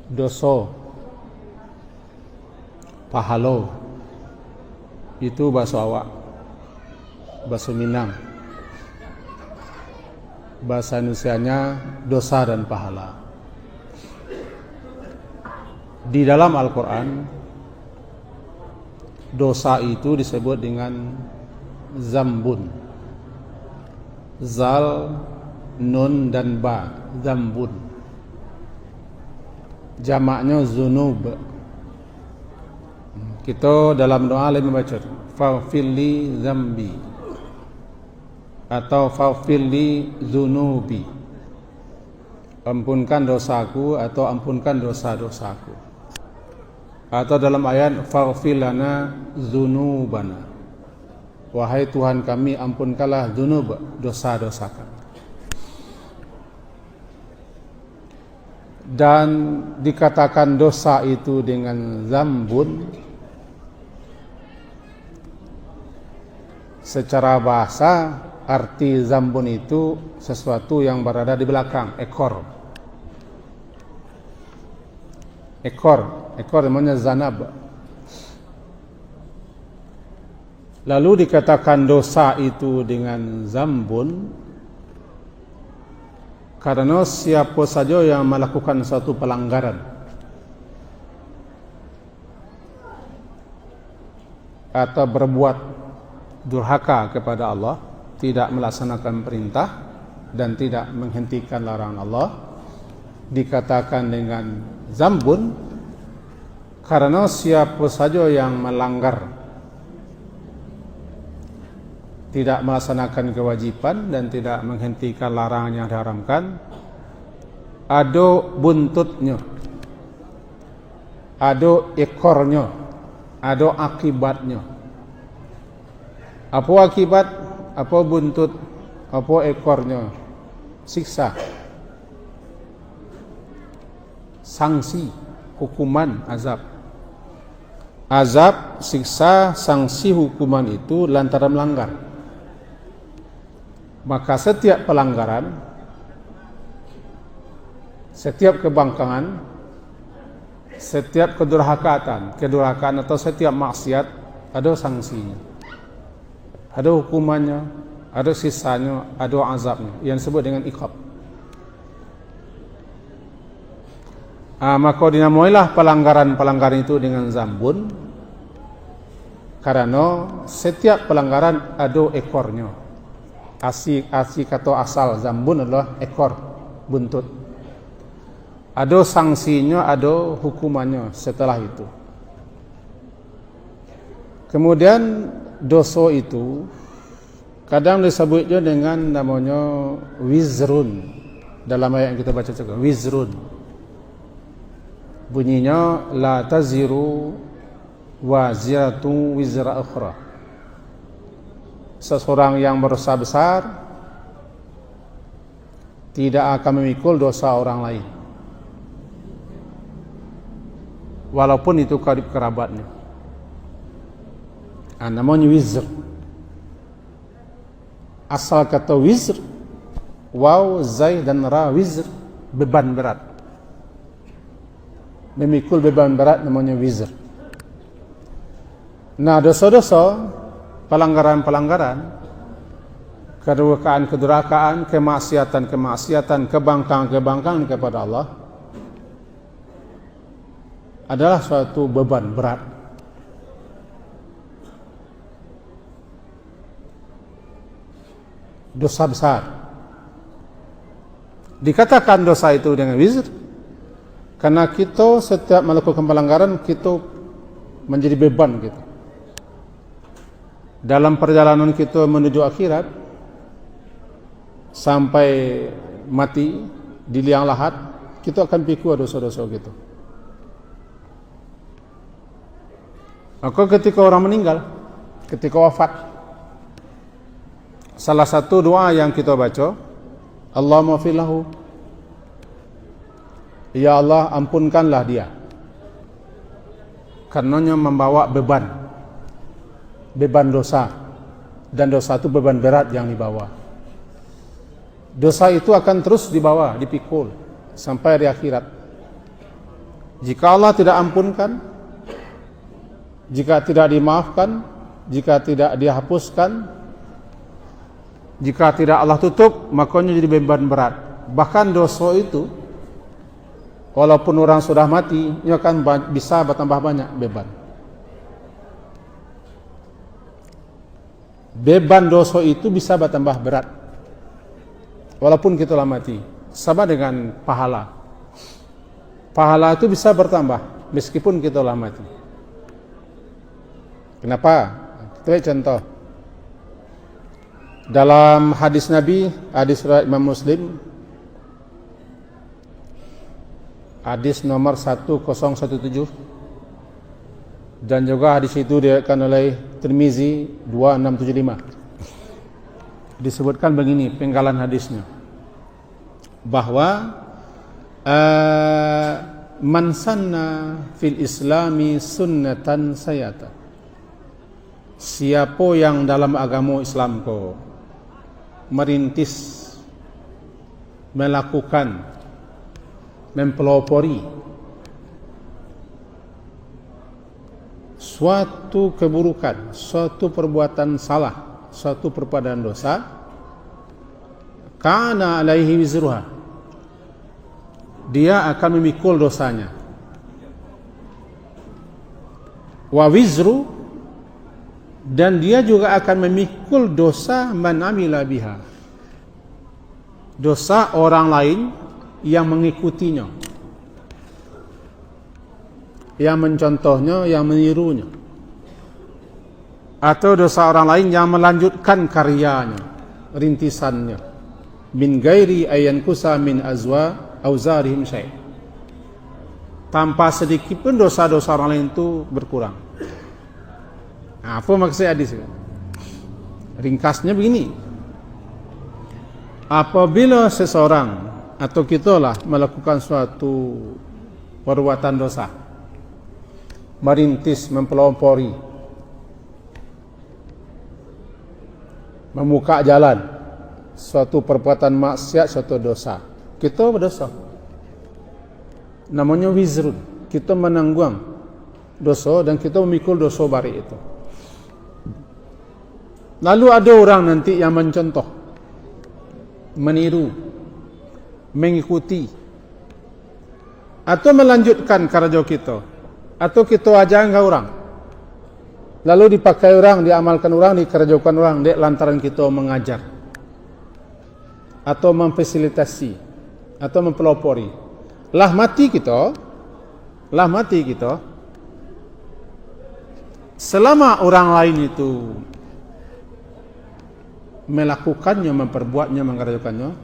dosa, pahalo, itu bahasa awak, bahasa Minang. Bahasa Indonesianya dosa dan pahala. Di dalam Al-Quran, dosa itu disebut dengan zambun. Zal, nun dan ba, zambun. Jamaknya zunub. Kita dalam doa lain membaca faghfirli zambi atau faghfirli zunubi, ampunkan dosaku atau ampunkan dosa-dosaku. Atau dalam ayat faghfir lana dzunubana, wahai Tuhan kami ampunkanlah dzunub, dosa-dosa kami. Dan dikatakan dosa itu dengan zambun, secara bahasa arti zambun itu sesuatu yang berada di belakang, ekor. Ekor namanya zanab. Lalu dikatakan dosa itu dengan zambun karena siapa saja yang melakukan suatu pelanggaran atau berbuat durhaka kepada Allah, tidak melaksanakan perintah dan tidak menghentikan larangan Allah, dikatakan dengan zambun karena siapa saja yang melanggar, tidak melaksanakan kewajiban dan tidak menghentikan larangan yang diharamkan, ada buntutnya, ada ekornya, ada akibatnya. Apa akibat, apa buntut, apa ekornya? Siksa, sanksi, hukuman, azab. Azab, siksa, sanksi, hukuman itu lantaran melanggar. Maka setiap pelanggaran, setiap kebangkangan, setiap kedurhakaan atau setiap maksiat ada sanksinya, ada hukumannya, ada sisanya, ada azabnya yang disebut dengan iqab. Maka dinamailah pelanggaran-pelanggaran itu dengan zambun karena setiap pelanggaran ada ekornya. Asli kata asal zambun adalah ekor, buntut. Ada sanksinya, ada hukumannya setelah itu. Kemudian dosa itu kadang disebutnya dengan namanya wizrun. Dalam ayat yang kita baca juga, wizrun. Bunyinya la taziru waziratu wizra ukhra. Seseorang yang berdosa besar tidak akan memikul dosa orang lain, walaupun itu karib kerabatnya. Namanya wizr. Asal kata wizr, waw, zai dan ra, wizr, beban berat. Memikul beban berat namanya wizr. Nah, dosa-dosa, pelanggaran-pelanggaran, kedurhakaan, kemaksiatan, kebangkangan kepada Allah adalah suatu beban berat. Dosa besar. Dikatakan dosa itu dengan wizr karena kita setiap melakukan pelanggaran kita menjadi beban kita. Dalam perjalanan kita menuju akhirat sampai mati di liang lahat, kita akan pikul dosa-dosa kita. Maka ketika orang meninggal, ketika wafat, salah satu doa yang kita baca, Allahumma fir lahu, ya Allah ampunkanlah dia, karenanya membawa beban dosa, dan dosa itu beban berat yang dibawa. Dosa itu akan terus dibawa, dipikul sampai di akhirat. Jika Allah tidak ampunkan, jika tidak dimaafkan, jika tidak dihapuskan, jika tidak Allah tutup, makanya jadi beban berat. Bahkan dosa itu, walaupun orang sudah mati, ia akan bisa bertambah banyak beban. Beban dosa itu bisa bertambah berat, walaupun kita telah mati. Sama dengan pahala. Pahala itu bisa bertambah meskipun kita telah mati. Kenapa? Kita lihat contoh. Dalam hadis Nabi, hadis riwayat Imam Muslim, hadis nomor 1017, dan juga hadis itu diriwayatkan oleh Tirmizi 2675. Disebutkan begini penggalan hadisnya, bahwa man sanna fil islami sunnatan sayata, siapa yang dalam agama Islam ko merintis, melakukan, mempelopori suatu keburukan, suatu perbuatan salah, suatu perbuatan dosa, kana alaihi wizruha, dia akan memikul dosanya. Wa wizru, dan dia juga akan memikul dosa man amila biha, dosa orang lain yang mengikutinya, yang mencontohnya, yang menirunya, atau dosa orang lain yang melanjutkan karyanya, rintisannya, min gairi ayan kusa min azwa auzarihim syai', tanpa sedikit pun dosa-dosa orang lain itu berkurang. Nah, apa maksud hadis? Ringkasnya begini: apabila seseorang atau kitalah melakukan suatu perbuatan dosa, merintis, mempelopori, membuka jalan suatu perbuatan maksiat, suatu dosa, kita berdosa, namanya wizrun, kita menanggung dosa dan kita memikul dosa barik itu. Lalu ada orang nanti yang mencontoh, meniru, mengikuti, atau melanjutkan karya kita, atau kita ajarkan orang, lalu dipakai orang, diamalkan orang, dikerjakan orang, lantaran kita mengajar, atau memfasilitasi, atau mempelopori. Lah mati kita, selama orang lain itu melakukannya, memperbuatnya, mengerjakannya,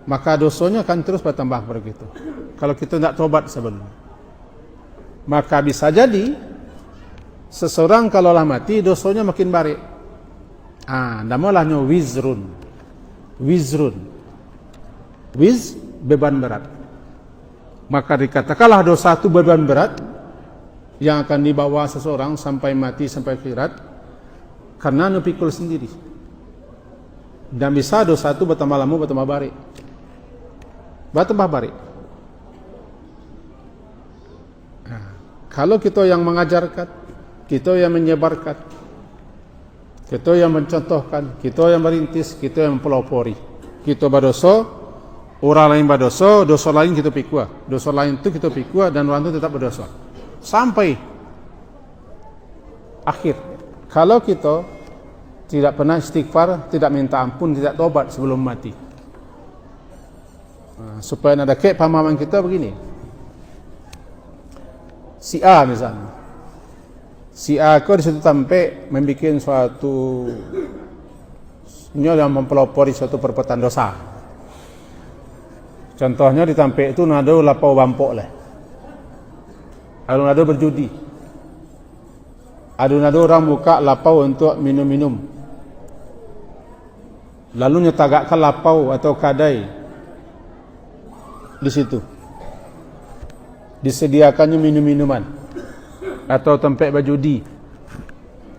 maka dosanya akan terus bertambah begitu. Kalau kita tidak tobat sebelum, maka bisa jadi seseorang kalau lah mati dosanya makin barik. Namanya wizrun. Wiz, beban berat. Maka dikatakanlah dosa itu beban berat yang akan dibawa seseorang sampai mati, sampai akhirat, karena nupikul sendiri. Dan bisa dosa itu bertambah lama, bertambah barik. Kalau kita yang mengajarkan, kita yang menyebarkan, kita yang mencontohkan, kita yang merintis, kita yang mempelopori, kita berdosa, orang lain berdosa, dosa lain kita pikul, dosa lain itu kita pikul, dan orang itu tetap berdosa sampai akhir. Kalau kita tidak pernah istighfar, tidak minta ampun, tidak tobat sebelum mati, supaya ada kayak pemahaman kita begini. Si A misalnya, si A kau di situ sampai membuat suatu yang mempelopori suatu perbuatan dosa. Contohnya di tampe itu nado lapau bampok lah, nado berjudi, nado orang buka lapau untuk minum-minum, lalu nyetagakkan lapau atau kadai di situ, disediakannya minum-minuman atau tempat berjudi,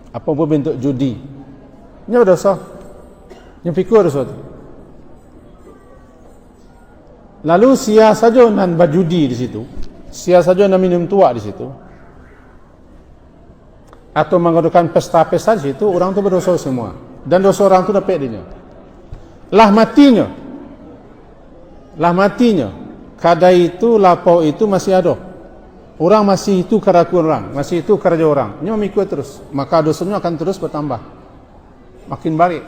apa pun bentuk judi, ini dosa, ini fikir dosa. Lalu sia saja nan berjudi di situ, siapa saja nak minum tua di situ, atau mengadakan pesta-pesta di situ, orang tu berdosa semua. Dan dosa orang tu dapat dia. Lah matinya. Kadai itu, lapau itu masih ada. Orang masih itu kerakuan orang, masih itu kerja orang. Nyo mikir terus, maka dosanya akan terus bertambah, makin baik.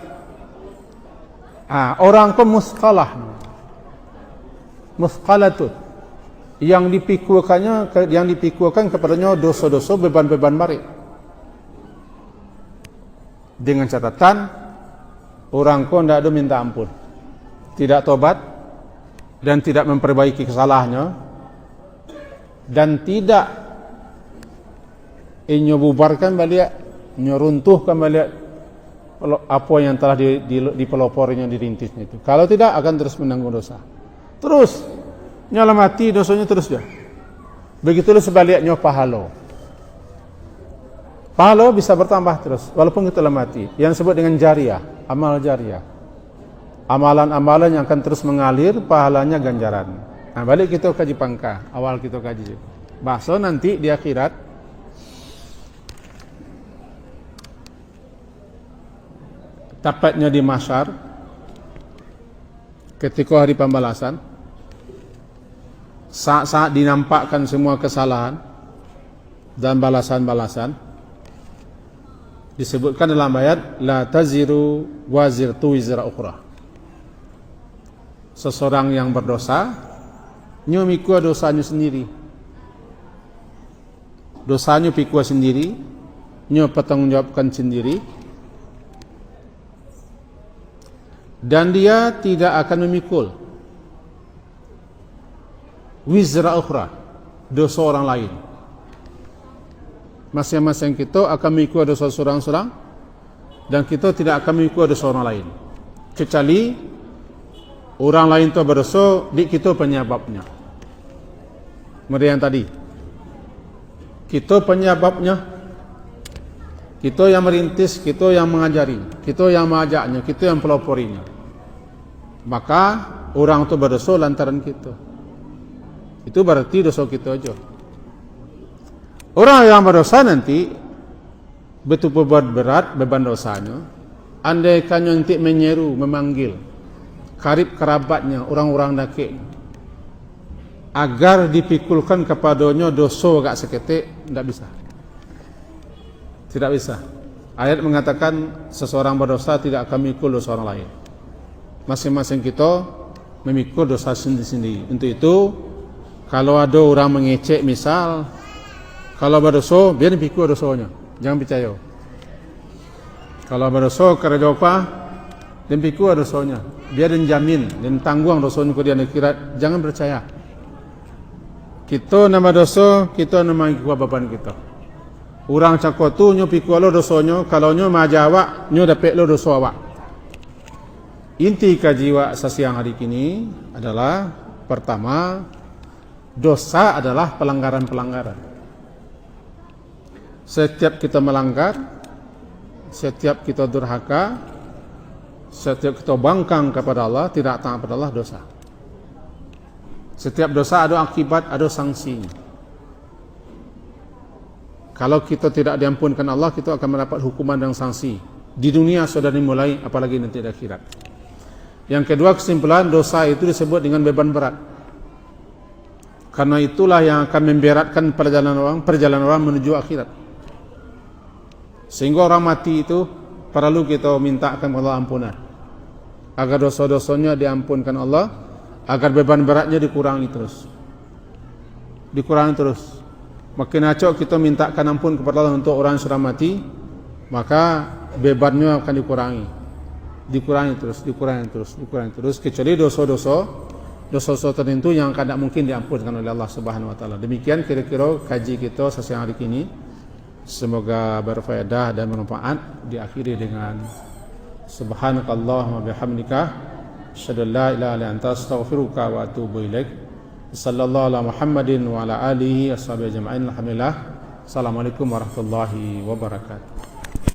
Orang pun musqalatun, yang dipikuakan kepadanya dosa-dosa, beban-beban baik. Dengan catatan orang kau tidak ada minta ampun, tidak tobat, dan tidak memperbaiki kesalahannya, dan tidak inyo bubarkan balik, inyo runtuhkan balik apa yang telah dipeloporinya, dirintisnya itu. Kalau tidak, akan terus menanggung dosa. Terus nyala mati, dosanya terus dia. Begitulah sebaliknya pahala bisa bertambah terus walaupun kita telah mati. Yang disebut dengan jariah, amal jariah. Amalan-amalan yang akan terus mengalir, pahalanya ganjaran. Balik kita kaji pangka, awal kita kaji. Bahasa nanti di akhirat, tepatnya di mahsyar, ketika hari pembalasan, saat-saat dinampakkan semua kesalahan dan balasan-balasan, disebutkan dalam ayat la taziru waziratu wizra ukhra. Seseorang yang berdosa nyo mikul dosanya sendiri. Dosanya pikul sendiri, nyo bertanggungjawabkan sendiri. Dan dia tidak akan memikul wizra ukhra, dosa orang lain. Masing-masing kita akan mengikut dosa seorang-seorang, dan kita tidak akan mengikut dosa orang lain, kecuali orang lain itu berdosa, di kita penyebabnya. Mereka yang tadi, kita penyebabnya, kita yang merintis, kita yang mengajari, kita yang mengajaknya, kita yang peloporinya. Maka orang itu berdosa lantaran kita. Itu berarti dosa kita aja. Orang yang berdosa nanti betul berat beban dosanya. Andaikan nanti menyeru, memanggil karib kerabatnya, orang-orang dakik, agar dipikulkan kepadanya dosa agak seketik, tidak bisa. Tidak bisa. Ayat mengatakan seseorang berdosa tidak akan memikul dosa orang lain. Masing-masing kita memikul dosa sendiri-sendiri. Untuk itu, kalau ada orang mengecek misal, kalau berdosa, biar dipikul dosanya. Jangan percaya. Kalau berdosa, kerja apa? Dan pikul dosanya. Biar dijamin dan tanggung dosanya ke dia akhirat. Jangan percaya. Kita nama dosa, kita nama ikut beban kita. Orang cakap tu nyo pikul lo dosanya, kalau nyo majawak, nyo dapat lo dosa awak. Inti kaji wak sesiang hari ini adalah pertama, dosa adalah pelanggaran-pelanggaran. Setiap kita melanggar, setiap kita durhaka, setiap kita bangkang kepada Allah, tidak taat kepada Allah, dosa. Setiap dosa ada akibat, ada sanksi. Kalau kita tidak diampunkan Allah, kita akan mendapat hukuman dan sanksi. Di dunia sudah dimulai, apalagi nanti di akhirat. Yang kedua, kesimpulan, dosa itu disebut dengan beban berat. Karena itulah yang akan memberatkan perjalanan orang menuju akhirat. Sehingga orang mati itu perlu kita mintakan Allah ampunan, agar dosa-dosanya diampunkan Allah, agar beban beratnya dikurangi terus. Makin acok kita mintakan ampun kepada Allah untuk orang yang sudah mati, maka bebannya akan dikurangi terus, kecuali dosa-dosa tertentu yang tidak mungkin diampunkan oleh Allah Subhanahu wa taala. Demikian kira-kira kaji kita sesiang hari ini. Semoga berfaedah dan bermanfaat. Diakhiri dengan subhanakallahumma bihamdika asyhadu an la ilaha illa anta astaghfiruka wa atubu ilaik. Sallallahu ala Muhammadin wa ala alihi washabihi ajma'in. Alhamdulillah. Assalamualaikum warahmatullahi wabarakatuh.